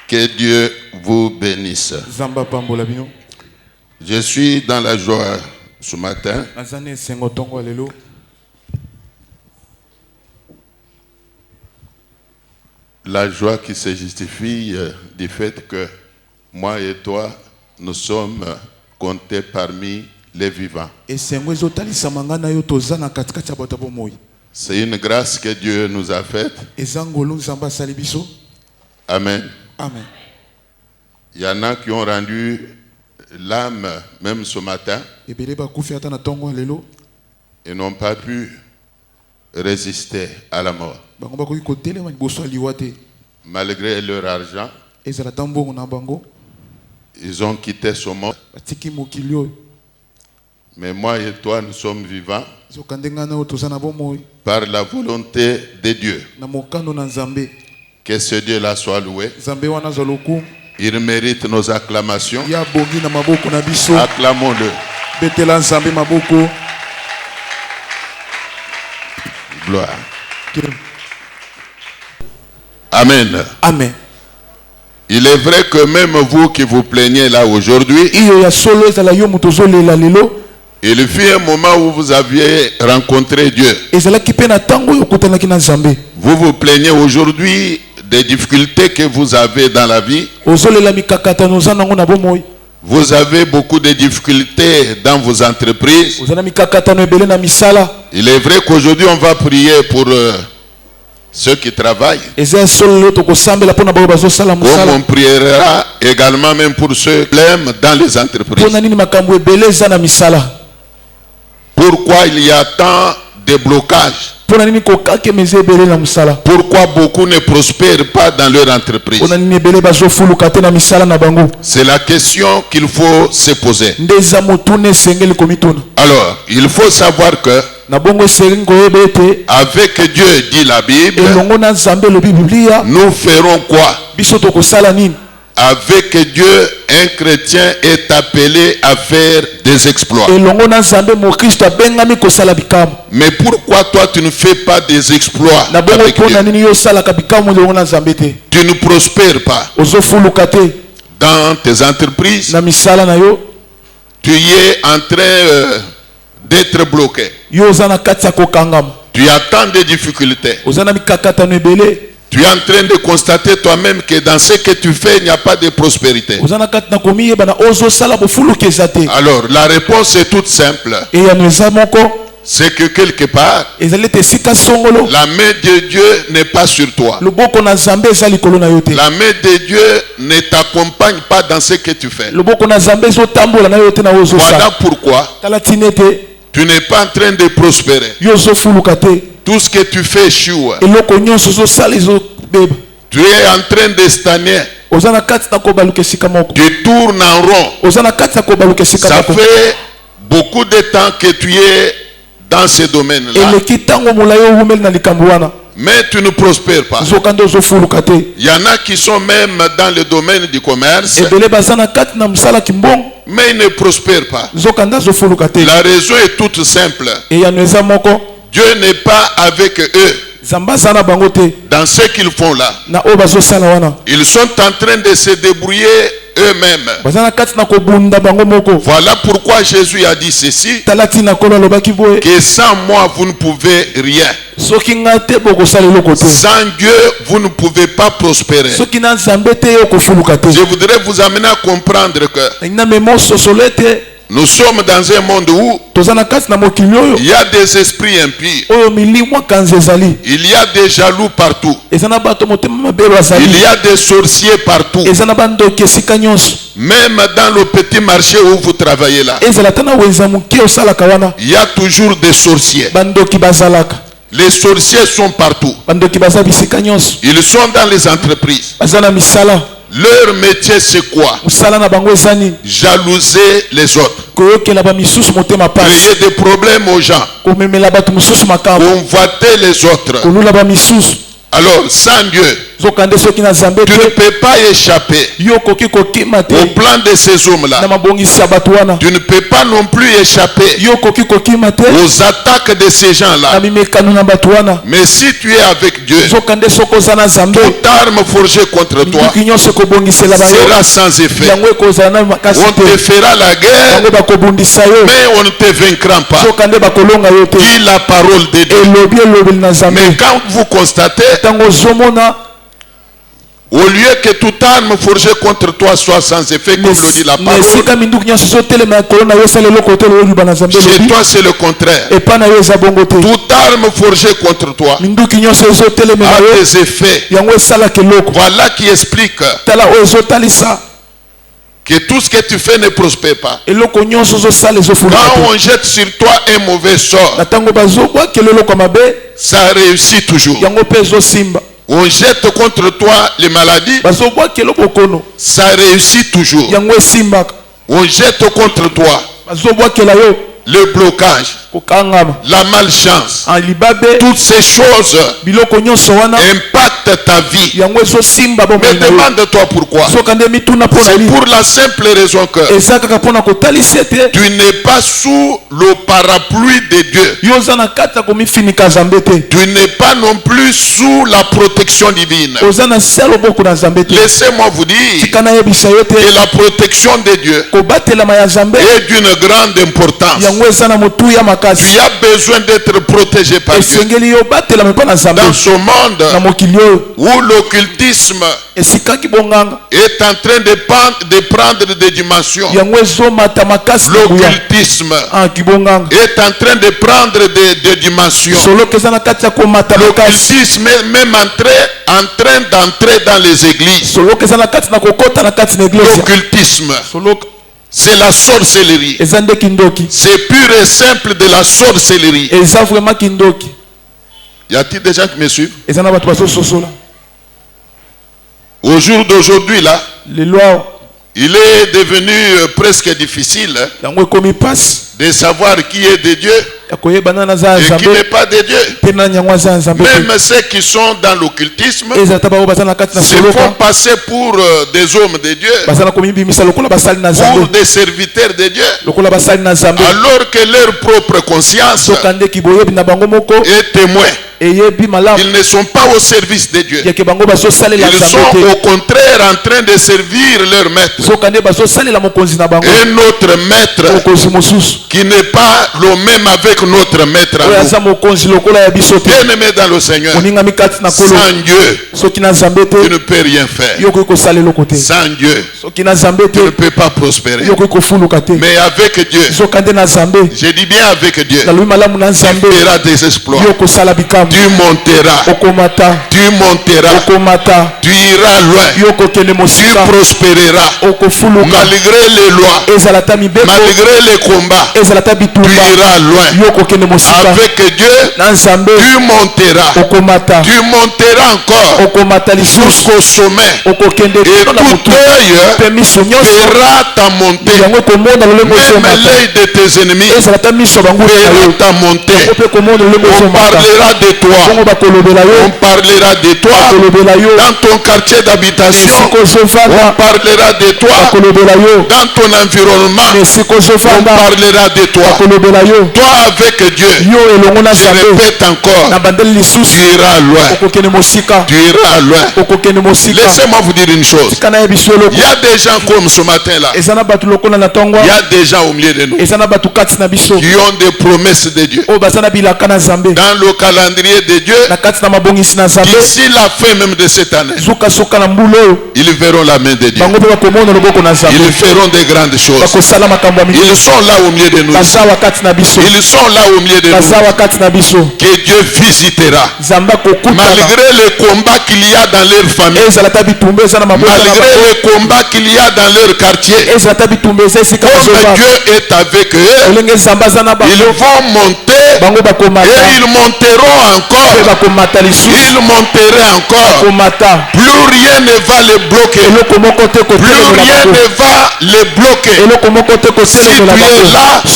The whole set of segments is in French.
Que Dieu vous bénisse. Je suis dans la joie ce matin. La joie qui se justifie du fait que moi et toi, nous sommes comptés parmi les vivants. C'est une grâce que Dieu nous a faite. Amen. Amen. Il y en a qui ont rendu l'âme même ce matin et n'ont pas pu résister à la mort. Malgré leur argent, ils ont quitté ce monde. Mais moi et toi, nous sommes vivants par la volonté de Dieu. Que ce Dieu-là soit loué. Il mérite nos acclamations. Acclamons-le. Gloire. Amen. Amen. Il est vrai que même vous qui vous plaignez là aujourd'hui, il fut un moment où vous aviez rencontré Dieu. Vous vous plaignez aujourd'hui des difficultés que vous avez dans la vie. Vous avez beaucoup de difficultés dans vos entreprises. Il est vrai qu'aujourd'hui on va prier pour ceux qui travaillent. Comme on priera également même pour ceux qui l'aiment dans les entreprises. Pourquoi il y a tant de blocages? Pourquoi beaucoup ne prospèrent pas dans leur entreprise? C'est la question qu'il faut se poser. Alors, il faut savoir que avec Dieu, dit la Bible, nous ferons quoi? Avec Dieu, un chrétien est appelé à faire des exploits. Mais pourquoi toi tu ne fais pas des exploits avec Dieu? Tu ne prospères pas dans tes entreprises. Tu es en train d'être bloqué. Tu as tant de difficultés. Tu es en train de constater toi-même que dans ce que tu fais, il n'y a pas de prospérité. Alors, la réponse est toute simple. C'est que quelque part, la main de Dieu n'est pas sur toi. La main de Dieu ne t'accompagne pas dans ce que tu fais. Voilà pourquoi tu n'es pas en train de prospérer. Tout ce que tu fais échoue. Tu es en train de stagner. Tu tournes en rond. Ça fait beaucoup de temps que tu es dans ce domaine-là. Mais tu ne prospères pas. Il y en a qui sont même dans le domaine du commerce, mais ils ne prospèrent pas. La raison est toute simple. Dieu n'est pas avec eux dans ce qu'ils font là. Ils sont en train de se débrouiller eux-mêmes. Voilà pourquoi Jésus a dit ceci, que sans moi vous ne pouvez rien. Sans Dieu vous ne pouvez pas prospérer. Je voudrais vous amener à comprendre que nous sommes dans un monde où il y a des esprits impies. Il y a des jaloux partout. Il y a des sorciers partout. Même dans le petit marché où vous travaillez là, il y a toujours des sorciers. Les sorciers sont partout. Ils sont dans les entreprises. Leur métier c'est quoi? Jalouser les autres. Créer des problèmes aux gens. Convoiter les autres. Alors sans Dieu, tu ne peux pas échapper au plan de ces hommes-là. Tu ne peux pas non plus échapper aux attaques de ces gens-là. Mais si tu es avec Dieu, toute arme forgée contre toi sera sans effet. On te fera la guerre, mais on ne te vaincra pas. Dis la parole de Dieu. Mais quand vous constatez, au lieu que toute arme forgée contre toi soit sans effet, comme le dit la parole, chez toi c'est le contraire. Toute arme forgée contre toi a des effets. Voilà qui explique que tout ce que tu fais ne prospère pas. Quand on jette sur toi un mauvais sort, ça réussit toujours. On jette contre toi les maladies, ça réussit toujours. On jette contre toi le blocage, la malchance, toutes ces choses impactent ta vie. Mais demande-toi pourquoi. C'est pour la simple raison que tu n'es pas sous le parapluie de Dieu. Tu n'es pas non plus sous la protection divine. Laissez-moi vous dire que la protection de Dieu est d'une grande importance. Tu as besoin d'être protégé par Dieu. Dans ce monde où l'occultisme est en train de prendre des dimensions, l'occultisme est en train de prendre des dimensions. L'occultisme est même en train d'entrer dans les églises. L'occultisme, c'est la sorcellerie. C'est pur et simple de la sorcellerie. Y a-t-il des gens qui me suivent? Au jour d'aujourd'hui là, il est devenu presque difficile de savoir qui est de Dieu et qui n'est pas de Dieu. Même ceux qui sont dans l'occultisme se font passer pour des hommes de Dieu, pour des serviteurs de Dieu, alors que leur propre conscience est témoin. Ils ne sont pas au service de Dieu. Ils sont au contraire en train de servir leur maître. Et notre maître qui n'est pas le même avec notre maître. Bien-aimé dans le Seigneur, sans Dieu, tu ne peux rien faire. Sans Dieu, tu ne peux pas prospérer. Mais avec Dieu, je dis bien avec Dieu, tu feras des exploits. Tu monteras, tu iras loin, tu prospéreras. Malgré les lois, malgré les combats, tu iras loin. Avec Dieu, tu monteras encore jusqu'au sommet. Et tout œil verra ta montée. Même l'œil de tes ennemis verra ta montée. On parlera de toi. On parlera de toi dans ton quartier d'habitation. On parlera de toi dans ton environnement. On parlera de toi. Toi avec Dieu, je répète encore, tu iras loin. Tu iras loin. Laissez-moi vous dire une chose. Il y a des gens comme ce matin-là. Il y a des gens au milieu de nous qui ont des promesses de Dieu dans le calendrier de Dieu. D'ici la fin même de cette année, ils verront la main de Dieu. Ils feront des grandes choses. Ils sont là au milieu de nous. Ils sont là au milieu de nous. Que Dieu visitera. Malgré les combats qu'il y a dans leur famille, malgré les combats qu'il y a dans leur quartier, comme Dieu est avec eux, ils vont monter et ils monteront encore. Ils monteraient encore. Plus rien ne va les bloquer. Plus rien ne va les bloquer. Si tu es là, tu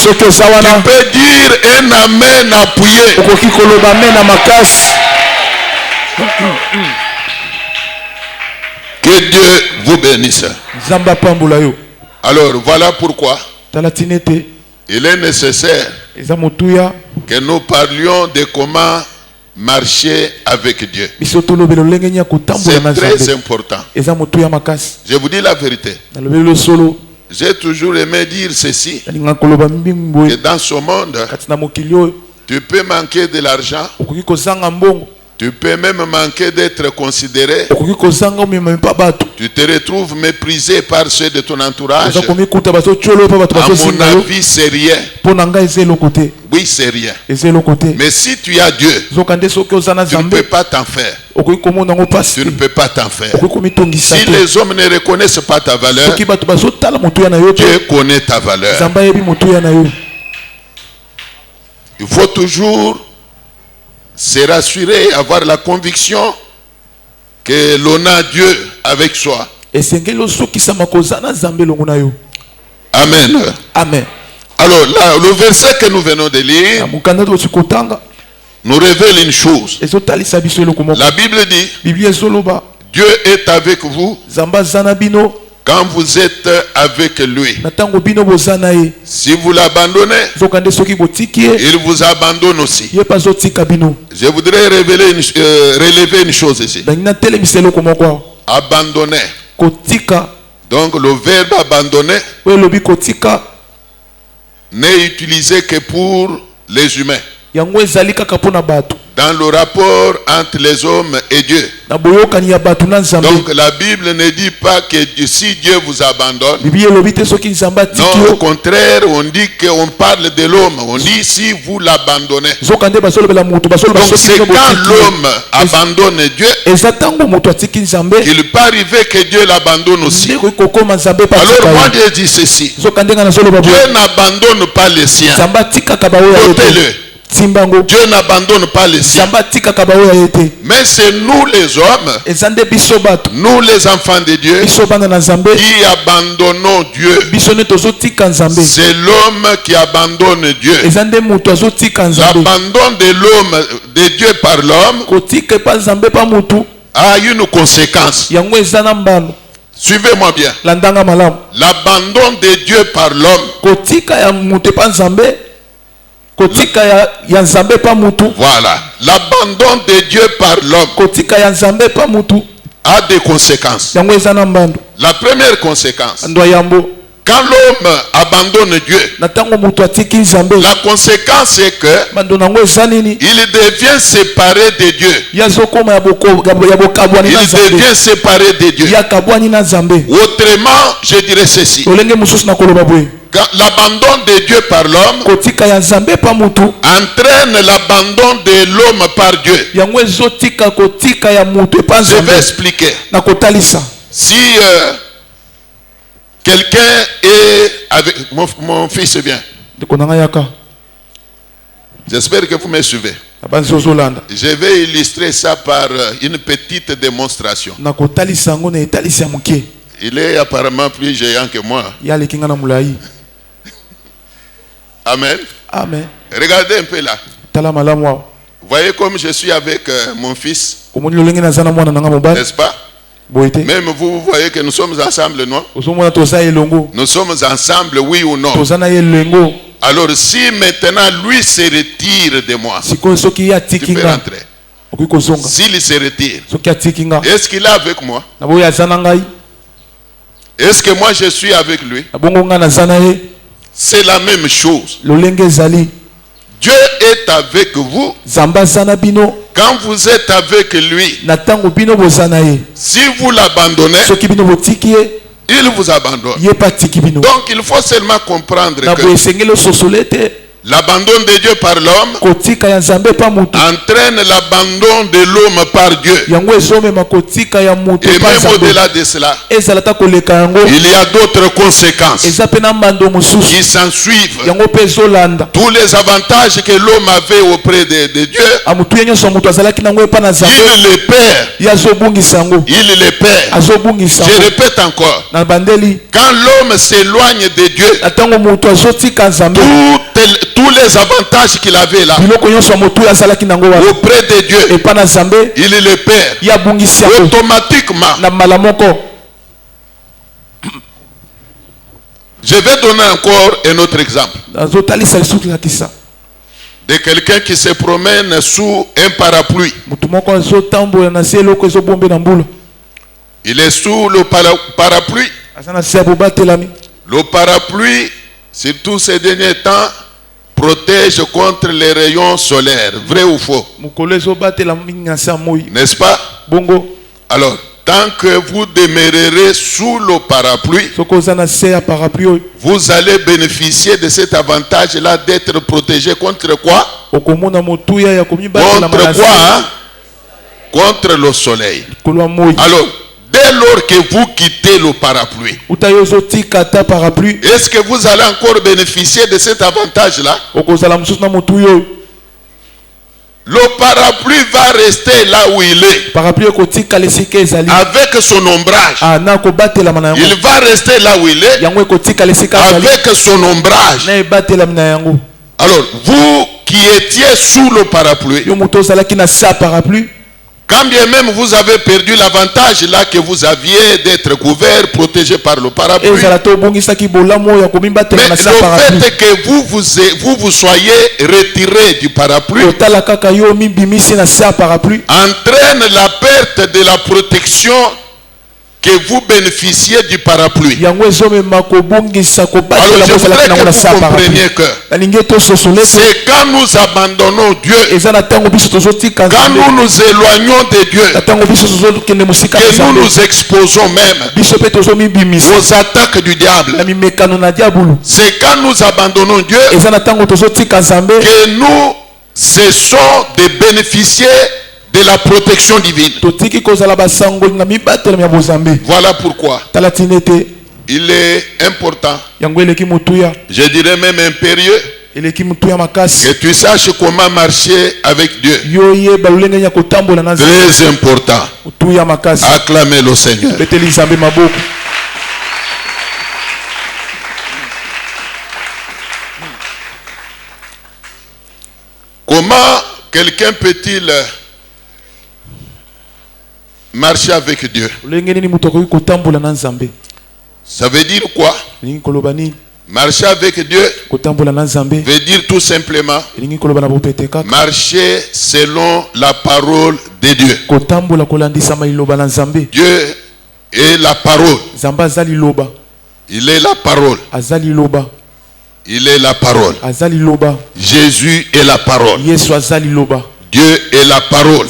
peux dire un amen appuyé. Que Dieu vous bénisse. Alors voilà pourquoi il est nécessaire que nous parlions de comment marcher avec Dieu. C'est très important. Je vous dis la vérité. J'ai toujours aimé dire ceci, que dans ce monde, tu peux manquer de l'argent, tu peux même manquer d'être considéré, tu te retrouves méprisé par ceux de ton entourage. À mon avis, c'est rien. Oui, c'est rien. Mais si tu as Dieu, tu ne peux pas t'en faire. Tu ne peux pas t'en faire. Si les hommes ne reconnaissent pas ta valeur, Dieu connaît ta valeur. Il faut toujours se rassurer, avoir la conviction que l'on a Dieu avec soi. Amen. Amen. Alors là, le verset que nous venons de lire nous révèle une chose. La Bible dit, Dieu est avec vous quand vous êtes avec lui. Si vous l'abandonnez, il vous abandonne aussi. Je voudrais relever une chose ici. Abandonner. Donc le verbe abandonner n'est utilisé que pour les humains. Dans le rapport entre les hommes et Dieu. Donc la Bible ne dit pas que si Dieu vous abandonne. Non, au contraire, on dit qu'on parle de l'homme. On dit si vous l'abandonnez. Donc c'est quand l'homme abandonne Dieu qu'il peut arriver que Dieu l'abandonne aussi. Alors moi je dis ceci. Dieu n'abandonne pas les siens. Notez-le. Dieu n'abandonne pas les siens. Mais c'est nous les hommes, nous les enfants de Dieu, qui abandonnons Dieu. C'est l'homme qui abandonne Dieu. L'abandon de l'homme, de Dieu par l'homme, a une conséquence. Suivez-moi bien. L'abandon de Dieu par l'homme. Voilà. L'abandon de Dieu par l'homme a des conséquences. La première conséquence, quand l'homme abandonne Dieu, la conséquence est que il devient séparé de Dieu. Il devient séparé de Dieu. Autrement, je dirais ceci. L'abandon de Dieu par l'homme entraîne l'abandon de l'homme par Dieu. Je vais expliquer. Si quelqu'un est avec... Mon fils vient. J'espère que vous me suivez. Je vais illustrer ça par une petite démonstration. Il est apparemment plus géant que moi. Amen. Amen. Regardez un peu là. Vous voyez comme je suis avec mon fils. N'est-ce pas? Même vous voyez que nous sommes ensemble, non? Nous sommes ensemble, oui ou non? Alors si maintenant lui se retire de moi, tu peux rentrer. S'il se retire, est-ce qu'il est avec moi? Est-ce que moi je suis avec lui? C'est la même chose. Dieu est avec vous quand vous êtes avec lui. Si vous l'abandonnez, il vous abandonne. Donc il faut seulement comprendre que l'abandon de Dieu par l'homme entraîne l'abandon de l'homme par Dieu. Et même au-delà de cela, il y a d'autres conséquences qui s'en suivent. Tous les avantages que l'homme avait auprès de Dieu, il les perd. Il les perd. Je répète encore. Quand l'homme s'éloigne de Dieu, tout tous les avantages qu'il avait là auprès de Dieu, il le perd automatiquement. Je vais donner encore un autre exemple de quelqu'un qui se promène sous un parapluie. Il est sous le parapluie. Le parapluie, surtout ces derniers temps, protège contre les rayons solaires. Vrai ou faux? N'est-ce pas? Alors, tant que vous demeurerez sous le parapluie, vous allez bénéficier de cet avantage-là d'être protégé contre quoi? Contre quoi? Contre le soleil. Alors, dès lors que vous quittez le parapluie, est-ce que vous allez encore bénéficier de cet avantage-là? Le parapluie va rester là où il est. Avec son ombrage. Il va rester là où il est. Avec son ombrage. Alors, vous qui étiez sous le parapluie, quand bien même vous avez perdu l'avantage là que vous aviez d'être couvert, protégé par le parapluie, mais le fait que vous soyez retiré du parapluie entraîne la perte de la protection que vous bénéficiez du parapluie. Alors je voudrais que vous compreniez que c'est quand nous abandonnons Dieu, quand nous nous éloignons de Dieu, que nous nous exposons même aux attaques du diable. C'est quand nous abandonnons Dieu que nous cessons de bénéficier de la protection divine. Voilà pourquoi il est important, je dirais même impérieux, que tu saches comment marcher avec Dieu. Très important. Acclamez le Seigneur. Comment quelqu'un peut-il marcher avec Dieu? Ça veut dire quoi? Marcher avec Dieu veut dire tout simplement marcher selon la parole de Dieu. Dieu est la parole. Il est la parole. Il est la parole. Jésus est la parole. Dieu est la parole.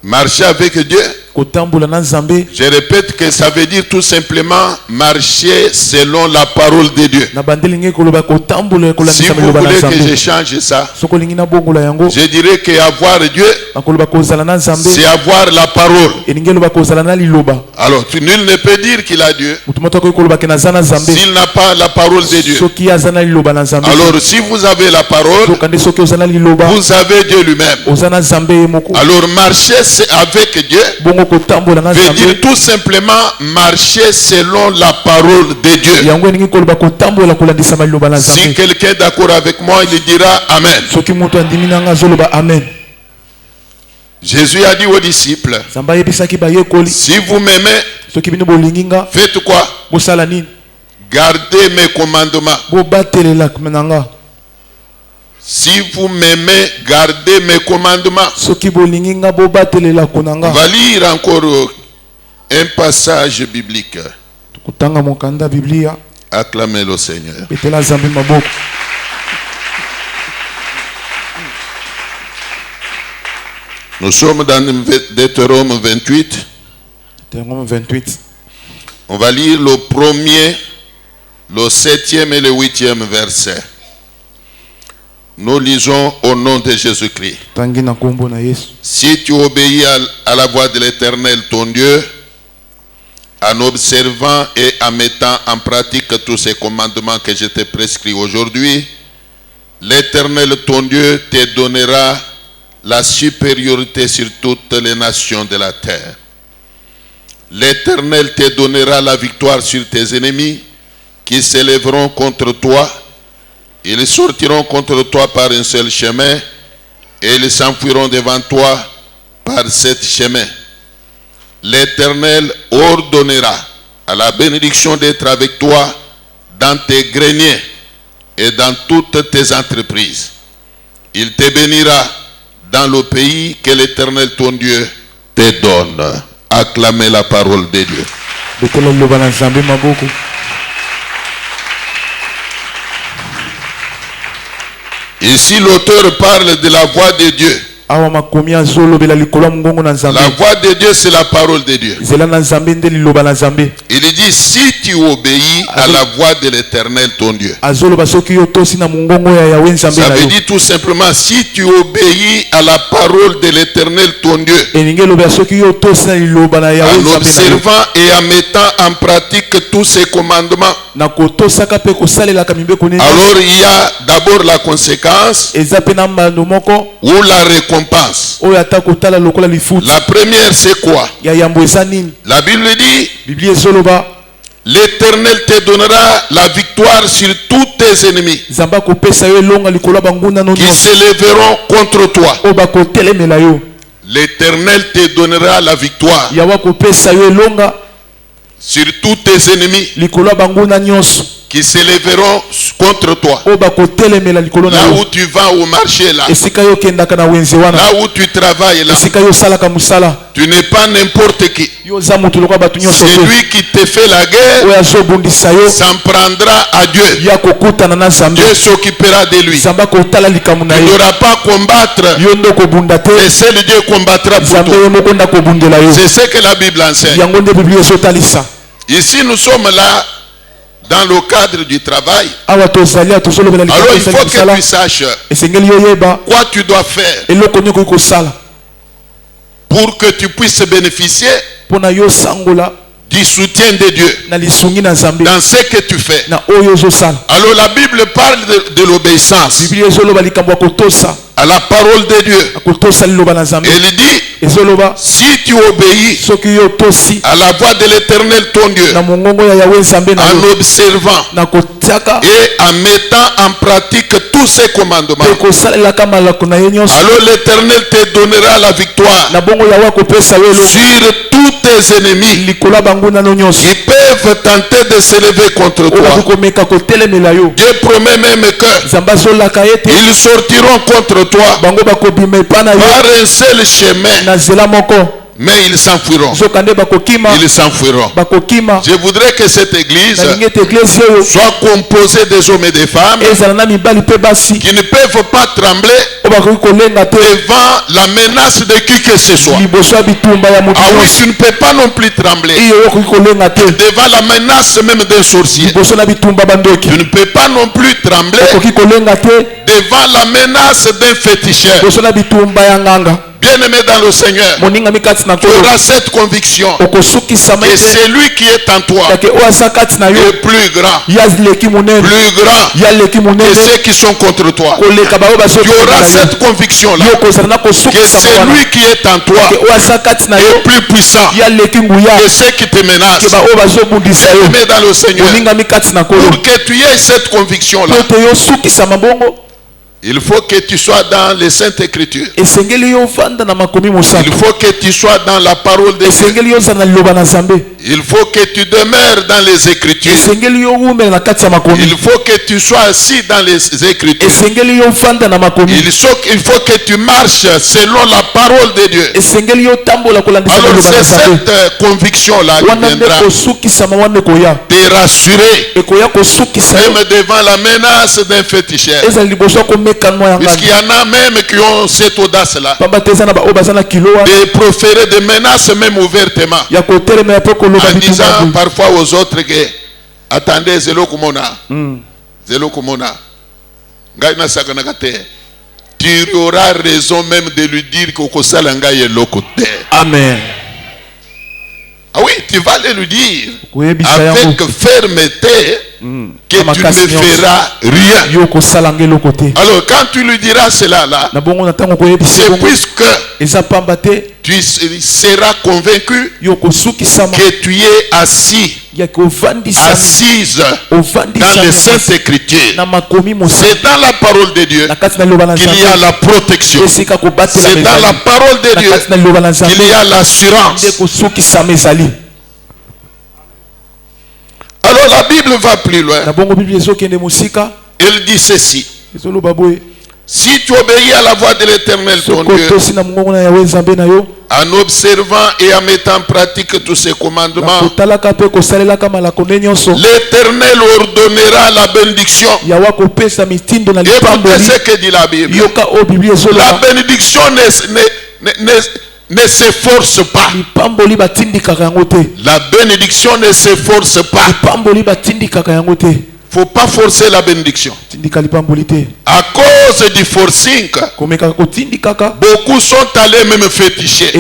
Marcher avec Dieu, je répète que ça veut dire tout simplement marcher selon la parole de Dieu. Si vous voulez que je change ça, je dirais qu'avoir Dieu, c'est avoir la parole. Alors, nul ne peut dire qu'il a Dieu s'il n'a pas la parole de Dieu. Alors, si vous avez la parole, vous avez Dieu lui-même. Alors, marcher avec Dieu veut dire tout simplement marcher selon la parole de Dieu. Si quelqu'un est d'accord avec moi, il dira Amen. Jésus a dit aux disciples, si vous m'aimez, faites quoi? Gardez mes commandements. Si vous m'aimez, gardez mes commandements. On va lire encore un passage biblique. Acclamez le Seigneur. Nous sommes dans Deutéronome 28. On va lire le premier, le 7e et le 8e verset. Nous lisons au nom de Jésus-Christ. Si tu obéis à la voix de l'Éternel ton Dieu, en observant et en mettant en pratique tous ces commandements que je t'ai prescrits aujourd'hui, l'Éternel ton Dieu te donnera la supériorité sur toutes les nations de la terre. L'Éternel te donnera la victoire sur tes ennemis qui s'élèveront contre toi. Ils sortiront contre toi par un seul chemin et ils s'enfuiront devant toi par sept chemins. L'Éternel ordonnera à la bénédiction d'être avec toi dans tes greniers et dans toutes tes entreprises. Il te bénira dans le pays que l'Éternel ton Dieu te donne. Acclamez la parole de Dieu. Ici, l'auteur parle de la voix de Dieu. La voix de Dieu, c'est la parole de Dieu. Il dit, si tu obéis à la voix de l'Éternel ton Dieu. Ça veut dire tout simplement, si tu obéis à la parole de l'Éternel ton Dieu, en observant et en mettant en pratique tous ses commandements, alors il y a d'abord la conséquence ou la récompense. La première, c'est quoi? La Bible dit, l'Éternel te donnera la victoire sur tous tes ennemis qui s'élèveront contre toi. L'Éternel te donnera la victoire sur tous tes ennemis qui s'élèveront contre toi. Là où tu vas au marché, là où tu travailles, là, tu n'es pas n'importe qui. C'est lui qui te fait la guerre, s'en prendra à Dieu. Dieu s'occupera de lui. Tu n'auras pas à combattre, et seul Dieu combattra pour toi. C'est ce que la Bible enseigne. Ici nous sommes là dans le cadre du travail. Alors il faut que tu saches quoi tu dois faire pour que tu puisses bénéficier du soutien de Dieu dans ce que tu fais. Alors la Bible parle de l'obéissance à la parole de Dieu. Elle dit, si tu obéis à la voix de l'Éternel ton Dieu, en observant et en mettant en pratique tous ses commandements, alors l'Éternel te donnera la victoire sur tous tes ennemis. Ils peuvent tenter de s'élever contre toi. Dieu promet même qu'ils sortiront contre toi par un seul chemin, mais ils s'enfuiront. Ils s'enfuiront. Je voudrais que cette église soit composée des hommes et des femmes qui ne peuvent pas trembler devant la menace de qui que ce soit. Ah oui, tu ne peux pas non plus trembler devant la menace même d'un sorcier. Tu ne peux pas non plus trembler devant la menace d'un féticheur. Bien-aimé dans le Seigneur, tu auras cette conviction que c'est lui qui est en toi est plus grand que ceux qui sont contre toi. Tu auras cette conviction-là que c'est lui qui est en toi est plus puissant que ceux qui te menacent. Bien-aimé dans le Seigneur, pour que tu aies cette conviction-là, il faut que tu sois dans les Saintes Écritures. Il faut que tu sois dans la parole de Dieu. Il faut que tu demeures dans les Écritures. Il faut que tu sois assis dans les Écritures. Il faut que tu marches selon la parole de Dieu. Alors c'est cette conviction-là qui viendra te rassurer même devant la menace d'un féticheur. Puisqu'il y en a même qui ont cette audace-là de proférer des menaces même ouvertement, en disant parfois aux autres que attendez, zelo kumona, tu auras raison même de lui dire que Amen. Ah oui, tu vas le lui dire avec fermeté que tu ne feras rien. Alors quand tu lui diras cela là, c'est puisque tu seras convaincu que tu es assise dans les Saintes Écritures. C'est dans la parole de Dieu qu'il y a la protection. C'est dans la parole de Dieu qu'il y a l'assurance. Alors la Bible va plus loin. Elle dit ceci: si tu obéis à la voix de l'Éternel ton Dieu, en observant et en mettant en pratique tous ses commandements, l'Éternel ordonnera la bénédiction. Écoutez ce que dit la Bible. La bénédiction ne s'efforce pas. La bénédiction ne s'efforce pas. Faut pas forcer la bénédiction. À cause du forcing, beaucoup sont allés même féticher.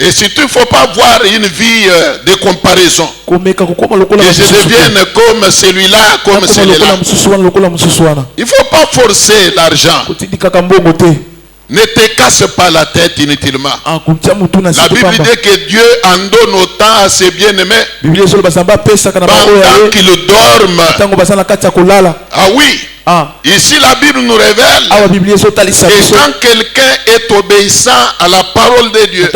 Et surtout, il ne faut pas avoir une vie de comparaison. Que je devienne comme celui-là, comme celui-là. Il ne faut pas forcer l'argent. Ne te casse pas la tête inutilement. La Bible dit que Dieu en donne autant à ses bien-aimés pendant qu'ils dorment. Ah oui. Ici la Bible nous révèle que quand quelqu'un est obéissant à la parole de Dieu,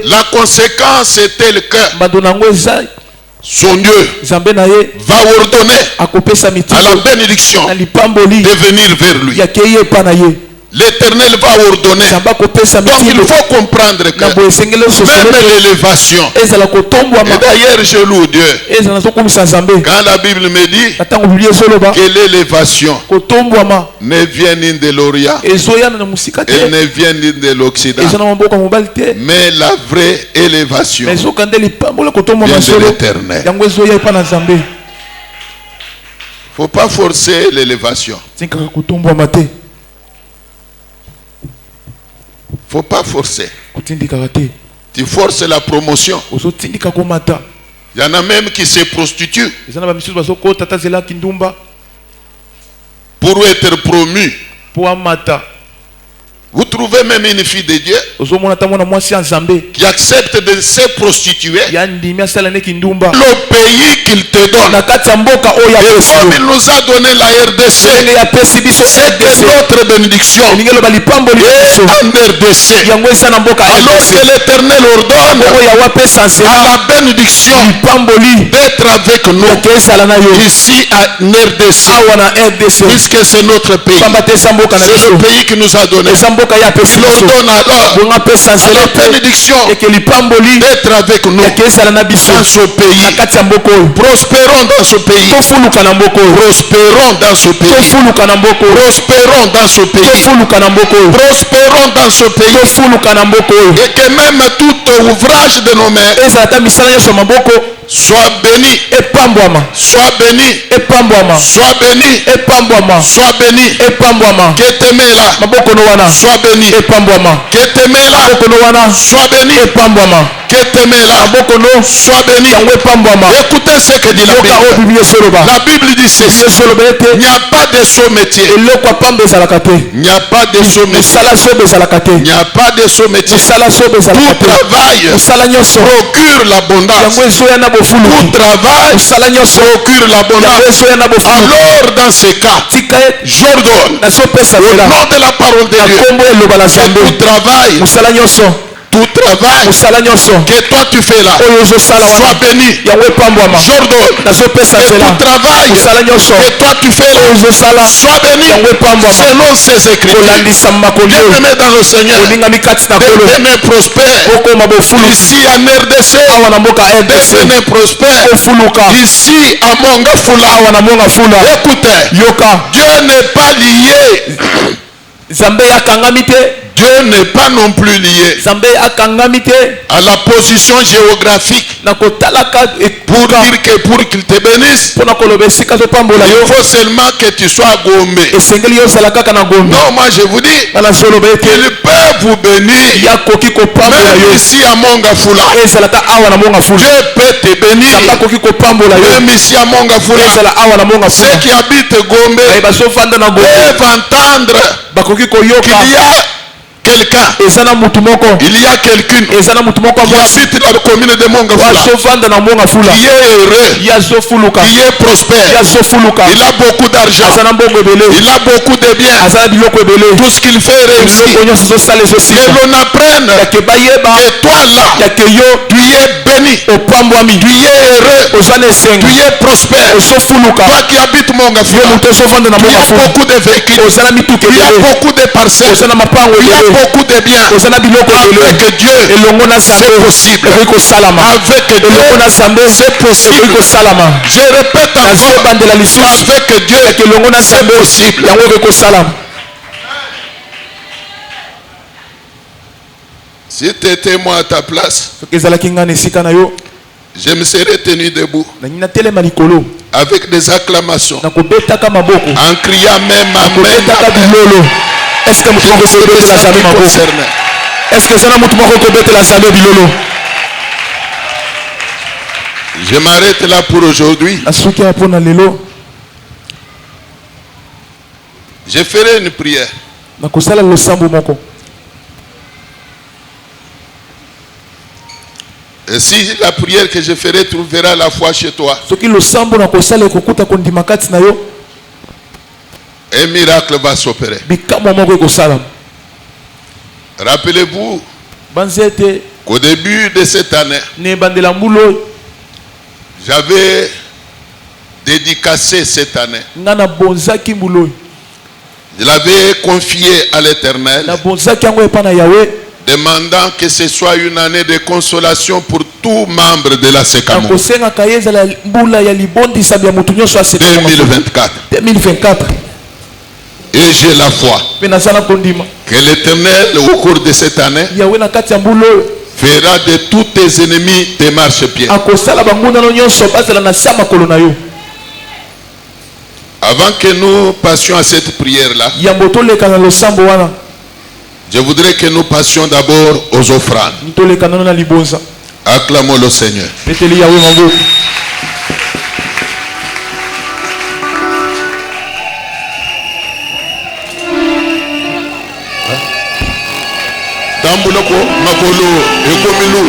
la conséquence est telle que son Dieu va ordonner à la bénédiction de venir vers lui. L'Éternel va ordonner. Donc il faut comprendre que même l'élévation, et d'ailleurs je loue Dieu, quand la Bible me dit que l'élévation ne vient ni de l'Orient, elle ne vient ni de l'Occident, mais la vraie élévation vient de l'Éternel. Il ne faut pas forcer l'élévation. Faut pas forcer. Tu forces la promotion. Il y en a même qui se prostituent pour être promus. Vous trouvez même une fille de Dieu qui accepte de se prostituer le pays qu'il te donne. Et comme il nous a donné la RDC, c'est de notre bénédiction. Et en RDC, alors que l'Éternel ordonne à la bénédiction d'être avec nous ici en RDC, puisque c'est notre pays. C'est le pays qui nous a donné. L'ordonne alors à la bénédiction d'être avec nous dans ce pays. Prospérons dans ce pays. Prospérons dans ce pays. Prospérons dans ce pays. Prospérons dans ce pays. Et que même tout ouvrage de nos mains soit béni. Sois béni. Sois béni. Sois béni. Que tes mains là sois béni. Que tes mains là sois béni. Que tes mains là sois béni. Écoutez ce que dit la Bible. La Bible dit ceci: il n'y a pas de saut métier. Il n'y a pas de saut métier. Il n'y a pas de saut métier. Tout travail procure l'abondance. Tout travail procure l'abondance. Alors dans ce cas, j'ordonne au nom de la parole de Dieu que tout travail que toi tu fais là sois béni. J'ordonne que tout travail que toi tu fais là sois béni selon ces écritures. Bien-aimés dans le Seigneur, devenez prospère ici en RDC, devenez prospère ici à Mongafula. Écoutez, Dieu n'est pas lié Dieu n'est pas non plus lié à la position géographique pour dire que pour qu'il te bénisse, il faut seulement que tu sois à Gombe. Non, moi je vous dis, il peut vous bénir même ici à Mongafula. Dieu peut te bénir même ici à Mongafula. Ceux qui habitent Gombe peuvent entendre qu'il y a quelqu'un, il y a quelqu'un qui habite dans la commune de Mongafula, qui est heureux, qui est prospère, il a beaucoup d'argent, il a beaucoup de biens, tout ce qu'il fait réussit. Que l'on apprenne que toi là, tu es béni, tu es heureux, tu es prospère. Toi qui habites Mongafula, il y a beaucoup de véhicules, il y a beaucoup de parcelles, il y a beaucoup de biens. Avec Dieu, c'est possible. Avec Dieu, c'est possible. Je répète encore, avec Dieu, c'est possible. Si tu étais moi à ta place, je me serais tenu debout avec des acclamations, en criant même Amen. Est-ce que je m'arrête là pour aujourd'hui. Je ferai une prière. Et si la prière que je ferai trouvera la foi chez toi, un miracle va s'opérer. Rappelez-vous qu'au début de cette année, j'avais dédicacé cette année. Je l'avais confié à l'Éternel, demandant que ce soit une année de consolation pour tout membre de la Sécamou. 2024. Et j'ai la foi que l'Éternel, au cours de cette année, fera de tous tes ennemis tes marchepieds. Avant que nous passions à cette prière-là, je voudrais que nous passions d'abord aux offrandes. Acclamons le Seigneur. Tambuloko makolo ekomilu.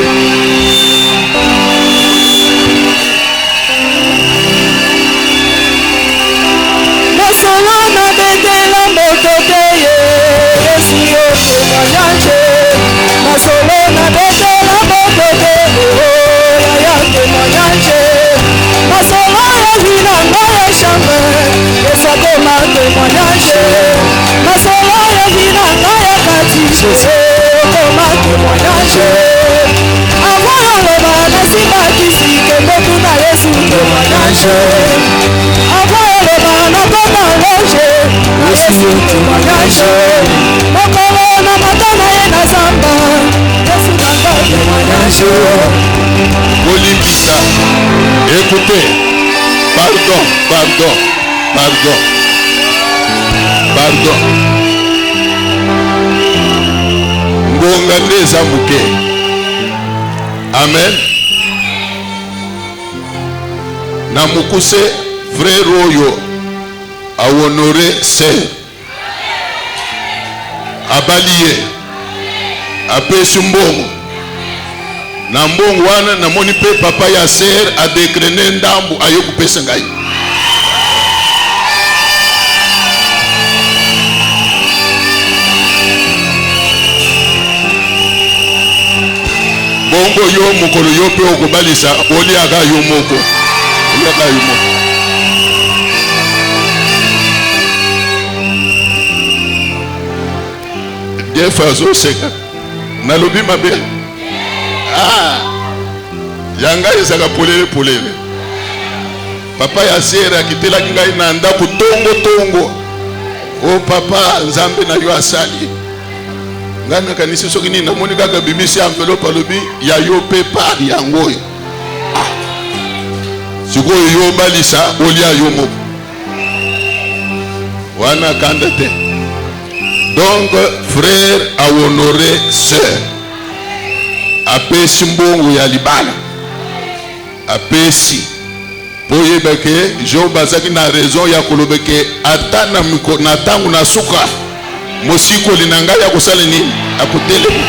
Masolana betela mototeye esio temanyaje. Masolana betela mototeye ya temanyaje. Masolana vina ngoya shambe esako matemanyaje. Masolana vina ngoya katishe. Avant le mal, c'est pas qu'ici que beaucoup n'a laissé le témoignage. Avant le mal, n'a pas mangé, n'a laissé le témoignage. Mon colon n'a pas donné la samba, laisse le témoignage. Olimpisa, écoutez, pardon. Amen. Namukuse frère Oyo a honoré sœur. Abaliye apesi mbongo. Na mbongo wana namoni pe papa ya sœur a décréné ndambu ayokupesa ngai. Bongo yo mukolo yo pe okubalisa oli aga yo moko. Oli aga yo moko. Bien fazo seka. Na lobi mabe. Yanga ezaka polele. Papa ya sera kitela ngai na ndako tongo. Oh papa nzambe na yo asali. ngana kanisi soki nini namoni kaka bimisi enveloppe alobi ya yo pe par yango oyo sikoyo yo balisa olia yo moko wana kanda te. Donc frère a honoré sœur apesi mbongo ya libala apesi po yebeke jo bazaki na raison ya kolobeke ata na tangu na suka mosikoli na ngai ya kosala nini akotelema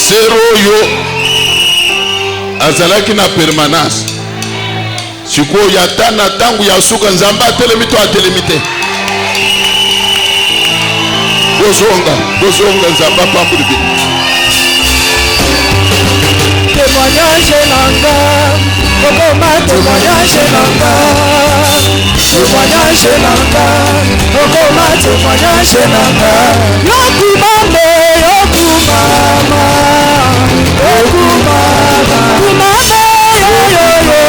sero yo azalaki na permanence sikoyo yata na tangu ya suka nzambe atelemi to atelemi te. Bozonga nzambe apamboli bino. Témoignage nanga, okoma témoignage nanga, témoignage nanga, okoma témoignage nanga. Yokumame, yokumama, yokumama, kumame, yoyoyo,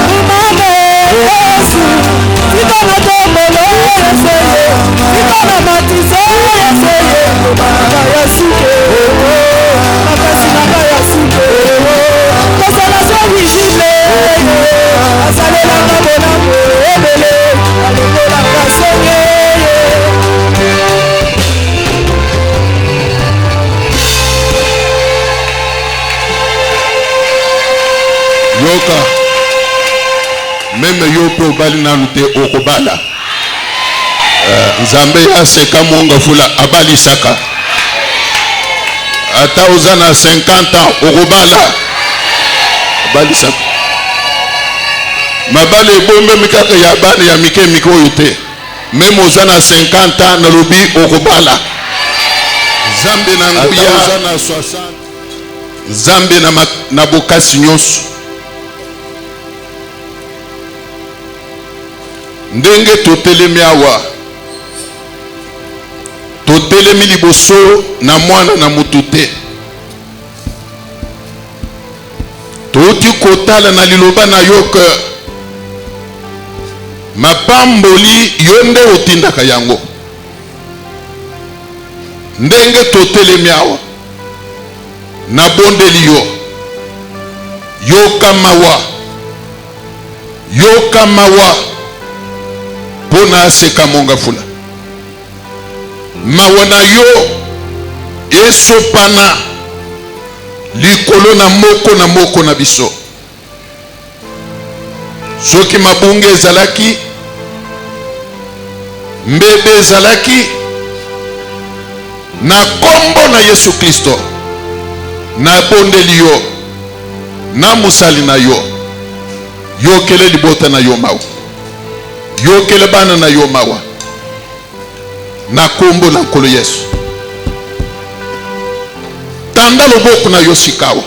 kumame, Yesu, sikana tomolo yeseye, sikana matizo yeseye, kumama yasuke, makasi nanga yasuke. Yoka meme yo pe obali nanu te okobala nzambe aseka monga fula abali saka ata oza na 50 ans okobala abali saka mabale ebombe mikaka ya bana ya mike mike oyo te meme oza na 50 ans na lobi okobala zambe na nguya oza na 60 zambe na bokasi nyonso ndenge totelemi awa totelemi liboso na mwana na mutu te touti kotala na liloba na yo ke mapamboli yo nde otindaka yango ndenge totelemi awa nabondeli yo yoka mawa pona aseka monga fula mawa na yo esopana likolo na moko na biso soki mabunge ezalaki mbebe ezalaki na kombo na Yesu Kristo nabondeli yo na musali na yo yokele libota na yo mawa yokele bana na yo mawa na kombo na nkolo Yesu tanda loboko na yo sikawa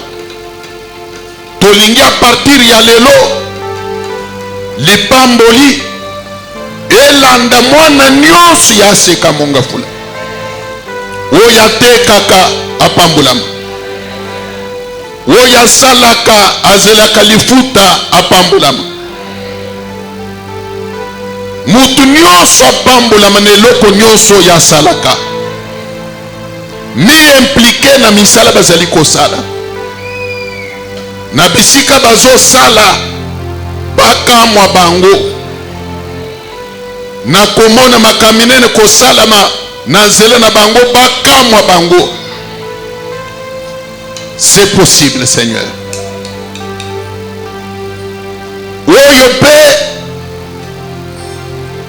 tolingi a partir ya lelo lipamboli elanda mwana nyonso ya seka monga fula oyo atekaka apambulama oyo asalaka azelaka lifuta apambulama mutu nyonso apambulama na eloko nyonso oyo asalaka mi implike na misala bazali kosala na bisika bazosala bakamwa bango na komona makaminene kosalama na nzela na bango bakamwa bango. C'est possible, Seigneur. Oyo pe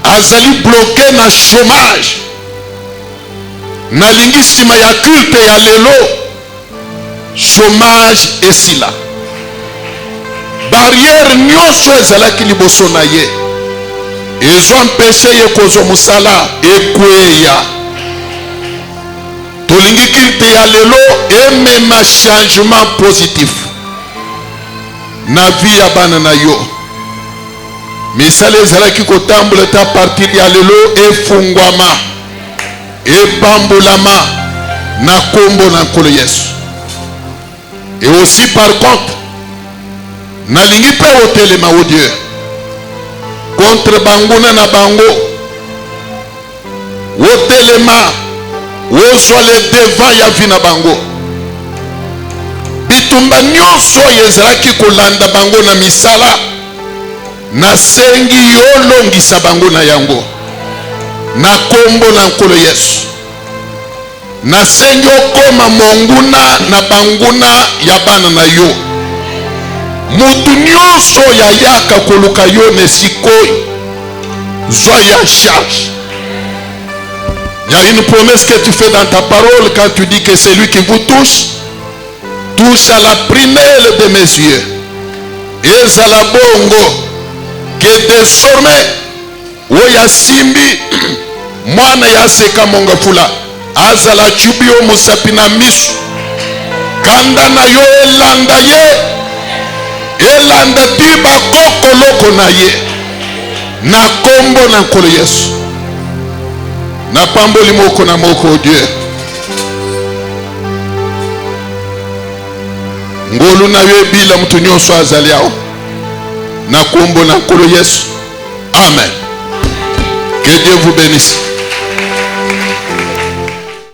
azali bloqué na chômage na lingi sima ya culte ya lelo chômage esila barrière nyonso ezalaki liboso na ye ezo mpese ye kozwa musala ekweya tolingi culte ya lelo emema changement positif na vie ya bana na yo misala ezalaki kotambola ta partir ya lelo efungwama epambulama na kombo na nkolo Yesu. Et aussi par contre nalingi pe otelema o Dieu contre banguna na bango otelema ozwa le devant ya vina bango. Bitumba nyonso ezalaki kolanda bango na misala, nasengi yolongisa bango na yango na kombo na nkolo Yesu. Nasengi okoma monguna na banguna ya bana na yo. Mutu nyonso ya yaka koluka yo nesikoi, zwa ya charge. Il y a une promesse que tu fais dans ta parole quand tu dis que celui qui vous touche à la prunelle de mes yeux. Et à la bongo, que désormais, oya simbi, mwana ya seka monga fula, azala chubio musapina misu, kanda na yo elanda ye, elanda tiba koko loko na ye, na kombo na nkolo Yesu. Na pamboli moko na moko Dieu. Ngolu na yo bila mtu nyonso azali yao. Na kombo na nkolo Yesu. Amen. Que Dieu vous bénisse.